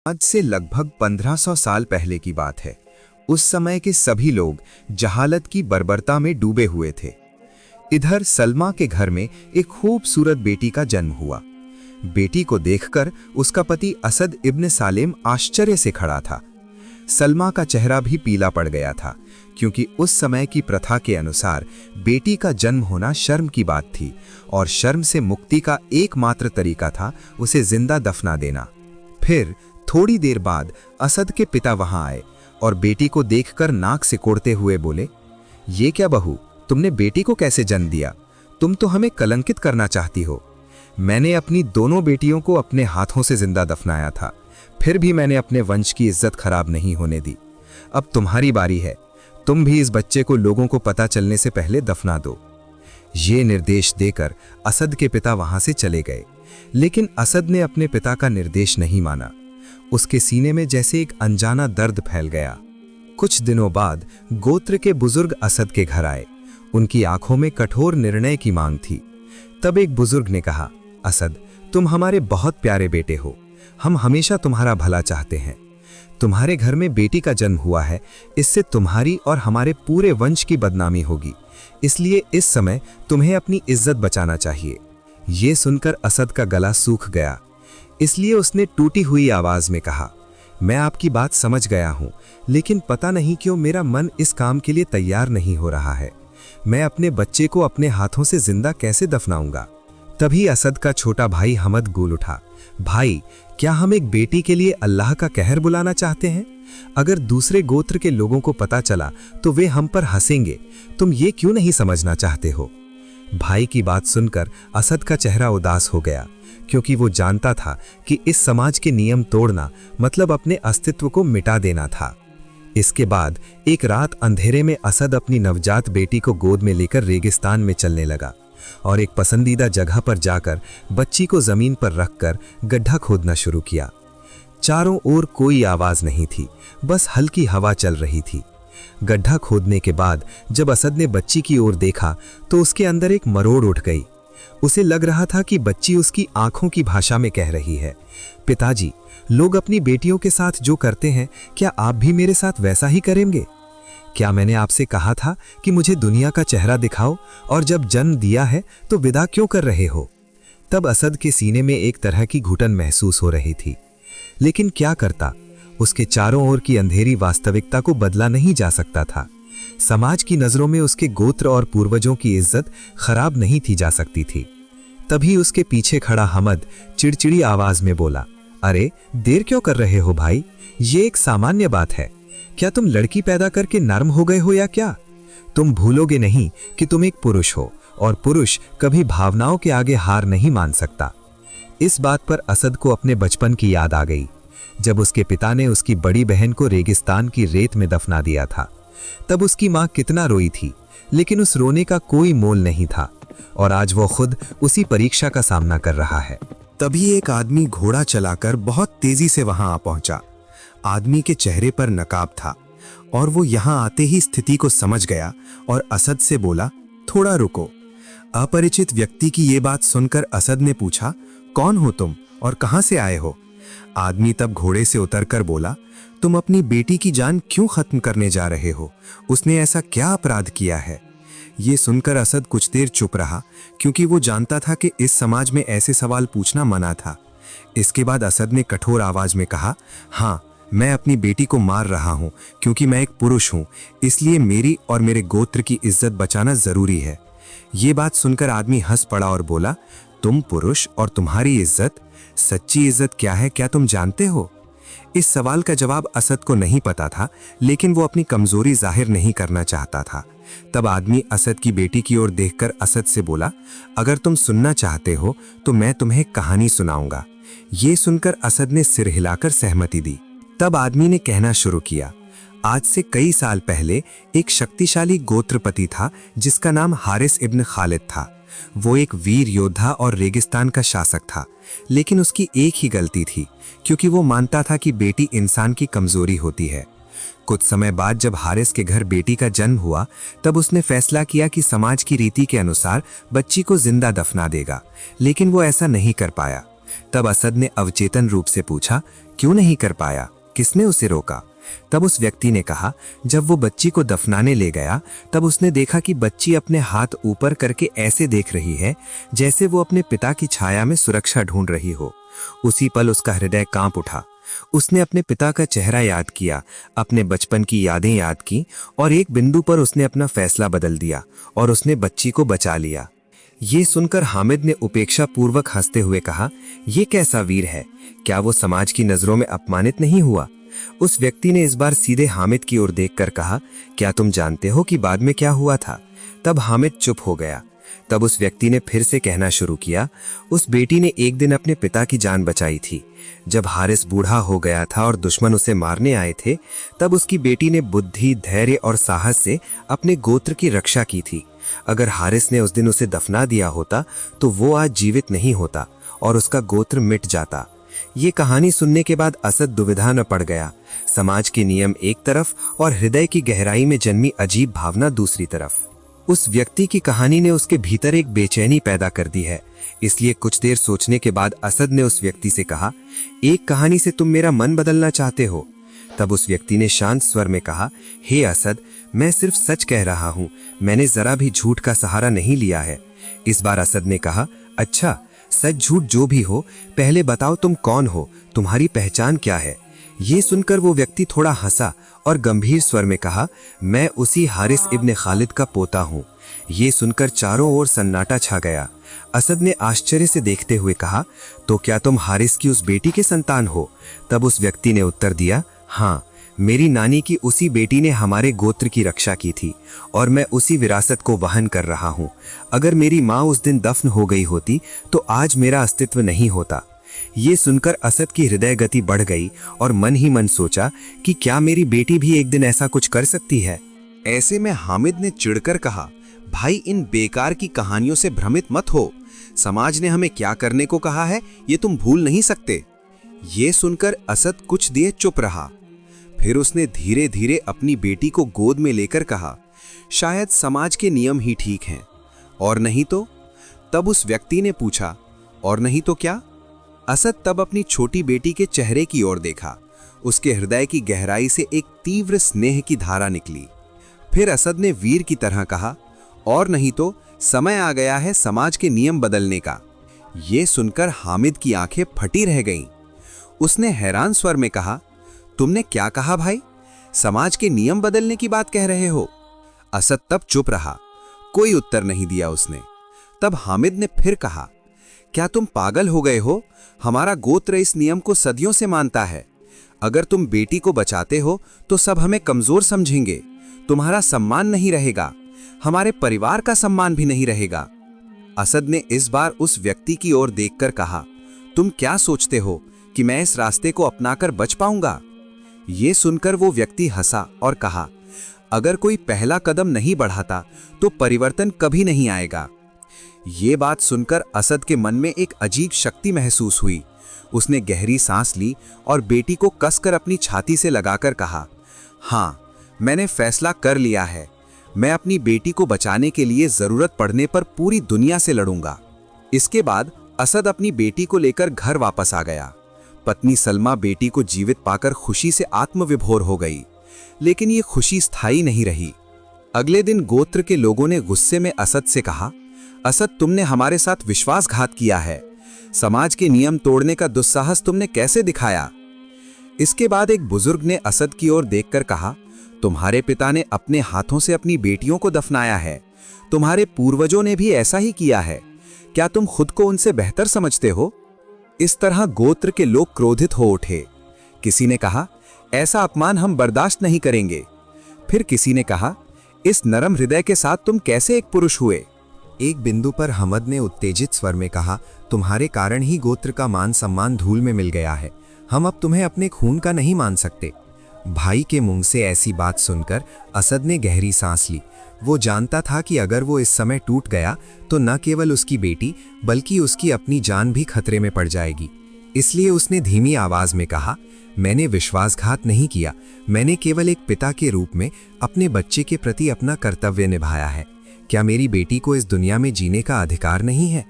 आज से लगभग 1500 साल पहले की बात है। उस समय के सभी लोग जहालत की बर्बरता में डूबे हुए थे। इधर सलमा के घर में एक खूबसूरत बेटी का जन्म हुआ। बेटी को देखकर उसका पति असद इब्न सालेम आश्चर्य से खड़ा था। सलमा का चेहरा भी पीला पड़ गया था, क्योंकि उस समय की प्रथा के अनुसार बेटी का जन्म होना शर्म की बात थी और शर्म से मुक्ति का एकमात्र तरीका था उसे जिंदा दफना देना। फिर थोड़ी देर बाद असद के पिता वहां आए और बेटी को देखकर नाक सिकोड़ते हुए बोले, ये क्या बहू, तुमने बेटी को कैसे जन्म दिया? तुम तो हमें कलंकित करना चाहती हो। मैंने अपनी दोनों बेटियों को अपने हाथों से जिंदा दफनाया था, फिर भी मैंने अपने वंश की इज्जत खराब नहीं होने दी। अब तुम्हारी बारी है, तुम भी इस बच्चे को लोगों को पता चलने से पहले दफना दो। ये निर्देश देकर असद के पिता वहां से चले गए, लेकिन असद ने अपने पिता का निर्देश नहीं माना। उसके सीने में जैसे एक अनजाना दर्द फैल गया। कुछ दिनों बाद गोत्र के बुजुर्ग असद के घर आए। उनकी आंखों में कठोर निर्णय की मांग थी। तब एक बुजुर्ग ने कहा, असद, तुम हमारे बहुत प्यारे बेटे हो, हम हमेशा तुम्हारा भला चाहते हैं। तुम्हारे घर में बेटी का जन्म हुआ है, इससे तुम्हारी और हमारे पूरे वंश की बदनामी होगी, इसलिए इस समय तुम्हें अपनी इज्जत बचाना चाहिए। ये सुनकर असद का गला सूख गया, इसलिए उसने टूटी हुई आवाज में कहा, मैं आपकी बात समझ गया हूं, लेकिन पता नहीं क्यों मेरा मन इस काम के लिए तैयार नहीं हो रहा है। मैं अपने बच्चे को अपने हाथों से जिंदा कैसे दफनाऊंगा? तभी असद का छोटा भाई हमद बोल उठा, भाई, क्या हम एक बेटी के लिए अल्लाह का कहर बुलाना चाहते हैं? अगर दूसरे गोत्र के लोगों को पता चला तो वे हम पर हंसेंगे। तुम ये क्यों नहीं समझना चाहते हो? भाई की बात सुनकर असद का चेहरा उदास हो गया, क्योंकि वो जानता था कि इस समाज के नियम तोड़ना मतलब अपने अस्तित्व को मिटा देना था। इसके बाद एक रात अंधेरे में असद अपनी नवजात बेटी को गोद में लेकर रेगिस्तान में चलने लगा और एक पसंदीदा जगह पर जाकर बच्ची को जमीन पर रखकर गड्ढा खोदना शुरू किया। चारों ओर कोई आवाज नहीं थी, बस हल्की हवा चल रही थी। गड्ढा खोदने के बाद जब असद ने बच्ची की ओर देखा तो उसके अंदर एक मरोड़ उठ गई। उसे लग रहा था कि बच्ची उसकी आंखों की भाषा में कह रही है, पिताजी, लोग अपनी बेटियों के साथ जो करते हैं, क्या आप भी मेरे साथ वैसा ही करेंगे? क्या मैंने आपसे कहा था कि मुझे दुनिया का चेहरा दिखाओ, और जब जन्म दिया है तो विदा क्यों कर रहे हो? तब असद के सीने में एक तरह की घुटन महसूस हो रही थी, लेकिन क्या करता, उसके चारों ओर की अंधेरी वास्तविकता को बदला नहीं जा सकता था। समाज की नजरों में उसके गोत्र और पूर्वजों की इज्जत खराब नहीं थी जा सकती थी। तभी उसके पीछे खड़ा हमद चिड़चिड़ी आवाज में बोला, अरे देर क्यों कर रहे हो भाई? ये एक सामान्य बात है। क्या तुम लड़की पैदा करके नर्म हो गए हो या क्या? तुम भूलोगे नहीं कि तुम एक पुरुष हो, और पुरुष कभी भावनाओं के आगे हार नहीं मान सकता। इस बात पर असद को अपने बचपन की याद आ गई, जब उसके पिता ने उसकी बड़ी बहन को रेगिस्तान की रेत में दफना दिया था। तब उसकी मां कितना रोई थी, लेकिन उस रोने का कोई मोल नहीं था, और आज वो खुद उसी परीक्षा का सामना कर रहा है। तभी एक आदमी घोड़ा चलाकर बहुत तेजी से वहां आ पहुंचा। आदमी के चेहरे पर नकाब था, और वो यहां आते ही स्थिति को समझ गया और असद से बोला, थोड़ा रुको। अपरिचित व्यक्ति की ये बात सुनकर असद ने पूछा, कौन हो तुम और कहां से आए हो? आदमी तब घोड़े से उतरकर बोला, तुम अपनी बेटी की जान क्यों खत्म करने जा रहे हो? उसने ऐसा क्या अपराध किया है? ये सुनकर असद कुछ देर चुप रहा, क्योंकि वो जानता था कि इस समाज में ऐसे सवाल पूछना मना था। इसके बाद असद ने कठोर आवाज में कहा, हाँ, मैं अपनी बेटी को मार रहा हूं, क्योंकि मैं एक पुरुष हूं, इसलिए मेरी और मेरे गोत्र की इज्जत बचाना जरूरी है। ये बात सुनकर आदमी हंस पड़ा और बोला, तुम पुरुष और तुम्हारी इज्जत? सच्ची इज्जत क्या है, क्या तुम जानते हो? इस सवाल का जवाब असद को नहीं पता था, लेकिन वो अपनी कमजोरी जाहिर नहीं करना चाहता था। तब आदमी असद की बेटी की ओर देखकर असद से बोला, अगर तुम सुनना चाहते हो तो मैं तुम्हें कहानी सुनाऊंगा। ये सुनकर असद ने सिर हिलाकर सहमति दी। तब आदमी ने कहना शुरू किया, आज से कई साल पहले एक शक्तिशाली गोत्रपति था जिसका नाम हारिस इब्न खालिद था। वो एक वीर योद्धा और रेगिस्तान का शासक था, लेकिन उसकी एक ही गलती थी, क्योंकि वो मानता था कि बेटी इंसान की कमजोरी होती है। कुछ समय बाद जब हारिस के घर बेटी का जन्म हुआ, तब उसने फैसला किया कि समाज की रीति के अनुसार बच्ची को जिंदा दफना देगा, लेकिन वो ऐसा नहीं कर पाया। तब असद ने अवचेतन रूप से पूछा, क्यों नहीं कर पाया? किसने उसे रोका? तब उस व्यक्ति ने कहा, जब वो बच्ची को दफनाने ले गया तब उसने देखा कि बच्ची अपने हाथ ऊपर करके ऐसे देख रही है जैसे वो अपने पिता की छाया में सुरक्षा ढूंढ रही हो। उसी पल उसका हृदय कांप उठा। उसने अपने पिता का चेहरा याद किया, अपने बचपन की यादें याद की और एक बिंदु पर उसने अपना फैसला बदल दिया और उसने बच्ची को बचा लिया। ये सुनकर हामिद ने उपेक्षा पूर्वक हंसते हुए कहा, ये कैसा वीर है? क्या वो समाज की नजरों में अपमानित नहीं हुआ? उस व्यक्ति ने इस बार सीधे हामिद की ओर देखकर कहा, क्या तुम जानते हो कि बाद में क्या हुआ था? तब हामिद चुप हो गया। तब उस व्यक्ति ने फिर से कहना शुरू किया, उस बेटी ने एक दिन अपने पिता की जान बचाई थी। जब हारिस बूढ़ा हो गया था और दुश्मन उसे मारने आए थे, तब उसकी बेटी ने बुद्धि, धैर्य और साहस से अपने गोत्र की रक्षा की थी। अगर हारिस ने उस दिन उसे दफना दिया होता तो वो आज जीवित नहीं होता और उसका गोत्र मिट जाता। ये कहानी सुनने के बाद असद दुविधा में पड़ गया। समाज के नियम एक तरफ और हृदय की गहराई में जन्मी अजीब भावना दूसरी तरफ। उस व्यक्ति की कहानी ने उसके भीतर एक बेचैनी पैदा कर दी है। इसलिए कुछ देर सोचने के बाद असद ने उस व्यक्ति से कहा, एक कहानी से तुम मेरा मन बदलना चाहते हो? तब उस व्यक्ति ने शांत स्वर में कहा, हे असद, मैं सिर्फ सच कह रहा हूं, मैंने जरा भी झूठ का सहारा नहीं लिया है। इस बार असद ने कहा, अच्छा, सच झूठ जो भी हो, पहले बताओ तुम कौन हो, तुम्हारी पहचान क्या है? ये सुनकर वो व्यक्ति थोड़ा हंसा और गंभीर स्वर में कहा, मैं उसी हारिस इब्ने खालिद का पोता हूँ। ये सुनकर चारों ओर सन्नाटा छा गया। असद ने आश्चर्य से देखते हुए कहा, तो क्या तुम हारिस की उस बेटी के संतान हो? तब उस व्यक्ति ने उत्तर दिया, हाँ, मेरी नानी की उसी बेटी ने हमारे गोत्र की रक्षा की थी और मैं उसी विरासत को वहन कर रहा हूँ। अगर मेरी माँ उस दिन दफन हो गई होती तो आज मेरा अस्तित्व नहीं होता। ये सुनकर असद की हृदय गति बढ़ गई और मन ही मन सोचा कि क्या मेरी बेटी भी एक दिन ऐसा कुछ कर सकती है। ऐसे में हामिद ने चिढ़कर कहा, भाई, इन बेकार की कहानियों से भ्रमित मत हो। समाज ने हमें क्या करने को कहा है ये तुम भूल नहीं सकते। ये सुनकर असद कुछ देर चुप रहा। फिर उसने धीरे धीरे अपनी बेटी को गोद में लेकर कहा, शायद समाज के नियम ही ठीक हैं, और नहीं तो? तब उस व्यक्ति ने पूछा, और नहीं तो क्या? असद तब अपनी छोटी बेटी के चेहरे की ओर देखा। उसके हृदय की गहराई से एक तीव्र स्नेह की धारा निकली। फिर असद ने वीर की तरह कहा, और नहीं तो, समय आ गया है समाज के नियम बदलने का। ये सुनकर हामिद की आंखें फटी रह गईं। उसने हैरान स्वर में कहा, तुमने क्या कहा भाई? समाज के नियम बदलने की बात कह रहे हो? असद तब चुप रहा, कोई उत्तर नहीं दिया उसने। तब हामिद ने फिर कहा, क्या तुम पागल हो गए हो? हमारा गोत्र इस नियम को सदियों से मानता है। अगर तुम बेटी को बचाते हो तो सब हमें कमजोर समझेंगे, तुम्हारा सम्मान नहीं रहेगा, हमारे परिवार का सम्मान भी नहीं रहेगा। असद ने इस बार उस व्यक्ति की ओर देखकर कहा, तुम क्या सोचते हो कि मैं इस रास्ते को अपनाकर बच पाऊंगा? ये सुनकर वो व्यक्ति हंसा और कहा, अगर कोई पहला कदम नहीं बढ़ाता तो परिवर्तन कभी नहीं आएगा। ये बात सुनकर असद के मन में एक अजीब शक्ति महसूस हुई। उसने गहरी सांस ली और बेटी को कसकर अपनी छाती से लगाकर कहा, हाँ, मैंने फैसला कर लिया है। मैं अपनी बेटी को बचाने के लिए जरूरत पड़ने पर पूरी दुनिया से लड़ूंगा। इसके बाद असद अपनी बेटी को लेकर घर वापस आ गया। पत्नी सलमा बेटी को जीवित पाकर खुशी से आत्मविभोर हो गई, लेकिन ये खुशी स्थायी नहीं रही। अगले दिन गोत्र के लोगों ने गुस्से में असद से कहा, असद, तुमने हमारे साथ विश्वासघात किया है। समाज के नियम तोड़ने का दुस्साहस तुमने कैसे दिखाया? इसके बाद एक बुजुर्ग ने असद की ओर देखकर कहा, तुम्हारे पिता ने अपने हाथों से अपनी बेटियों को दफनाया है। तुम्हारे पूर्वजों ने भी ऐसा ही किया है। क्या तुम खुद को उनसे बेहतर समझते हो? इस तरह गोत्र के लोग क्रोधित हो उठे। किसी ने कहा, ऐसा अपमान हम बर्दाश्त नहीं करेंगे। फिर किसी ने कहा, इस नरम हृदय के साथ तुम कैसे एक पुरुष हुए? एक बिंदु पर हमद ने उत्तेजित स्वर में कहा, तुम्हारे कारण ही गोत्र का मान सम्मान धूल में मिल गया है। हम अब तुम्हें अपने खून का नहीं मान सकते। भाई के मुंह से ऐसी बात सुनकर असद ने गहरी सांस ली। वो जानता था कि अगर वो इस समय टूट गया तो न केवल उसकी बेटी बल्कि उसकी अपनी जान भी खतरे में पड़ जाएगी। इसलिए उसने धीमी आवाज में कहा, मैंने विश्वासघात नहीं किया। मैंने केवल एक पिता के रूप में अपने बच्चे के प्रति अपना कर्तव्य निभाया है। क्या मेरी बेटी को इस दुनिया में जीने का अधिकार नहीं है?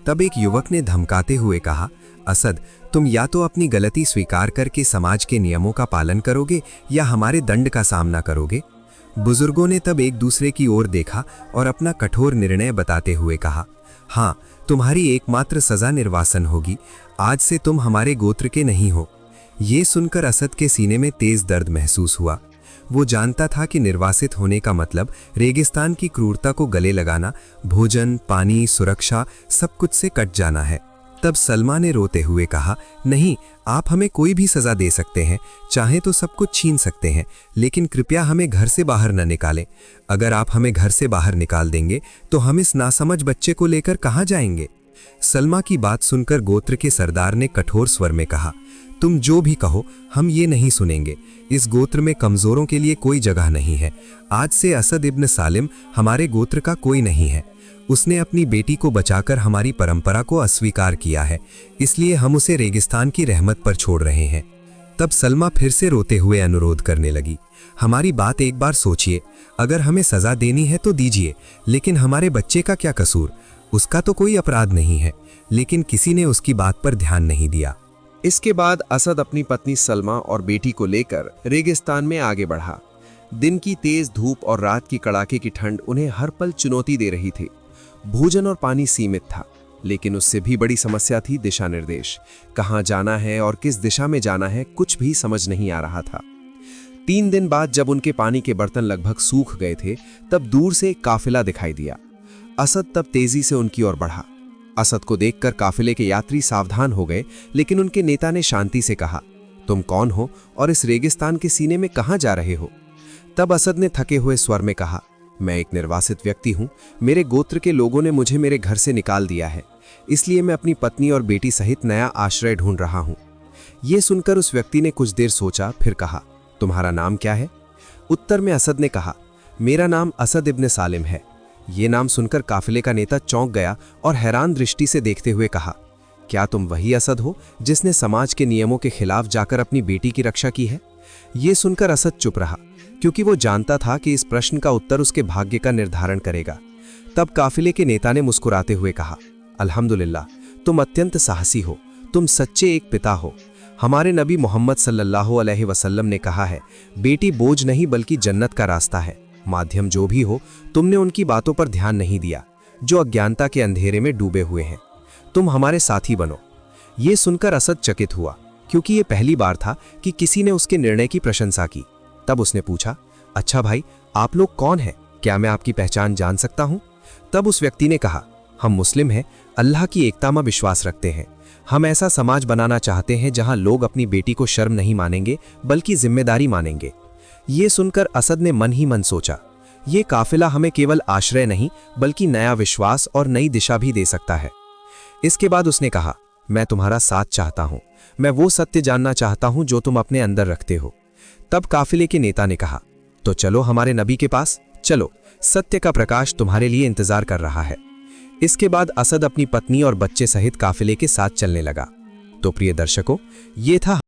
तब एक युवक ने धमकाते हुए कहा, असद, तुम या तो अपनी गलती स्वीकार करके समाज के नियमों का पालन करोगे या हमारे दंड का सामना करोगे। बुजुर्गों ने तब एक दूसरे की ओर देखा और अपना कठोर निर्णय बताते हुए कहा, हाँ, तुम्हारी एकमात्र सजा निर्वासन होगी। आज से तुम हमारे गोत्र के नहीं हो। ये सुनकर असद के सीने में तेज दर्द महसूस हुआ। वो जानता था कि निर्वासित होने का मतलब रेगिस्तान की क्रूरता को गले लगाना, भोजन, पानी, सुरक्षा सब कुछ से कट जाना है। तब सलमा ने रोते हुए कहा, नहीं, आप हमें कोई भी सजा दे सकते हैं, चाहे तो सब कुछ छीन सकते हैं, लेकिन कृपया हमें घर से बाहर न निकालें। अगर आप हमें घर से बाहर निकाल देंगे तो हम इस नासमझ बच्चे को लेकर कहाँ जाएंगे। सलमा की बात सुनकर गोत्र के सरदार ने कठोर स्वर में कहा, तुम जो भी कहो हम ये नहीं सुनेंगे। इस गोत्र में कमजोरों के लिए कोई जगह नहीं है। आज से असद इब्न सालिम हमारे गोत्र का कोई नहीं है। उसने अपनी बेटी को बचाकर हमारी परंपरा को अस्वीकार किया है, इसलिए हम उसे रेगिस्तान की रहमत पर छोड़ रहे हैं। तब सलमा फिर से रोते हुए अनुरोध करने लगी, हमारी बात एक बार सोचिए। अगर हमें सजा देनी है तो दीजिए, लेकिन हमारे बच्चे का क्या कसूर? उसका तो कोई अपराध नहीं है। लेकिन किसी ने उसकी बात पर ध्यान नहीं दिया। इसके बाद असद अपनी पत्नी सलमा और बेटी को लेकर रेगिस्तान में आगे बढ़ा। दिन की तेज धूप और रात की कड़ाके की ठंड उन्हें हर पल चुनौती दे रही थी। भोजन और पानी सीमित था, लेकिन उससे भी बड़ी समस्या थी दिशा निर्देश। कहाँ जाना है और किस दिशा में जाना है, कुछ भी समझ नहीं आ रहा था। 3 दिन बाद जब उनके पानी के बर्तन लगभग सूख गए थे, तब दूर से एक काफिला दिखाई दिया। असद तब तेजी से उनकी ओर बढ़ा। असद को देखकर काफिले के यात्री सावधान हो गए, लेकिन उनके नेता ने शांति से कहा, तुम कौन हो और इस रेगिस्तान के सीने में कहाँ जा रहे हो? तब असद ने थके हुए स्वर में कहा, मैं एक निर्वासित व्यक्ति हूँ। मेरे गोत्र के लोगों ने मुझे मेरे घर से निकाल दिया है, इसलिए मैं अपनी पत्नी और बेटी सहित नया आश्रय ढूंढ रहा हूँ। ये सुनकर उस व्यक्ति ने कुछ देर सोचा, फिर कहा, तुम्हारा नाम क्या है? उत्तर में असद ने कहा, मेरा नाम असद इब्न सालिम है। ये नाम सुनकर काफिले का नेता चौंक गया और हैरान दृष्टि से देखते हुए कहा, क्या तुम वही असद हो जिसने समाज के नियमों के खिलाफ जाकर अपनी बेटी की रक्षा की है? ये सुनकर असद चुप रहा, क्योंकि वो जानता था कि इस प्रश्न का उत्तर उसके भाग्य का निर्धारण करेगा। तब काफिले के नेता ने मुस्कुराते हुए कहा, अल्हम्दुलिल्लाह, तुम अत्यंत साहसी हो, तुम सच्चे एक पिता हो। हमारे नबी मोहम्मद सल्लल्लाहु अलैहि वसल्लम ने कहा है, बेटी बोझ नहीं बल्कि जन्नत का रास्ता है। माध्यम जो भी हो, तुमने उनकी बातों पर ध्यान नहीं दिया जो अज्ञानता के अंधेरे में डूबे हुए हैं। तुम हमारे साथी बनो। ये सुनकर असद चकित हुआ, क्योंकि ये पहली बार था कि किसी ने उसके निर्णय की प्रशंसा की। तब उसने पूछा, अच्छा भाई, आप लोग कौन हैं? क्या मैं आपकी पहचान जान सकता हूं? तब उस व्यक्ति ने कहा, हम मुस्लिम हैं, अल्लाह की एकता में विश्वास रखते हैं। हम ऐसा समाज बनाना चाहते हैं जहां लोग अपनी बेटी को शर्म नहीं मानेंगे बल्कि जिम्मेदारी मानेंगे। ये सुनकर असद ने मन ही मन सोचा, ये काफिला हमें केवल आश्रय नहीं बल्कि नया विश्वास और नई दिशा भी दे सकता है। इसके बाद उसने कहा, मैं तुम्हारा साथ चाहता हूं। मैं वो सत्य जानना चाहता हूं जो तुम अपने अंदर रखते हो। तब काफिले के नेता ने कहा, तो चलो हमारे नबी के पास चलो, सत्य का प्रकाश तुम्हारे लिए इंतजार कर रहा है। इसके बाद असद अपनी पत्नी और बच्चे सहित काफिले के साथ चलने लगा। तो प्रिय दर्शकों, ये था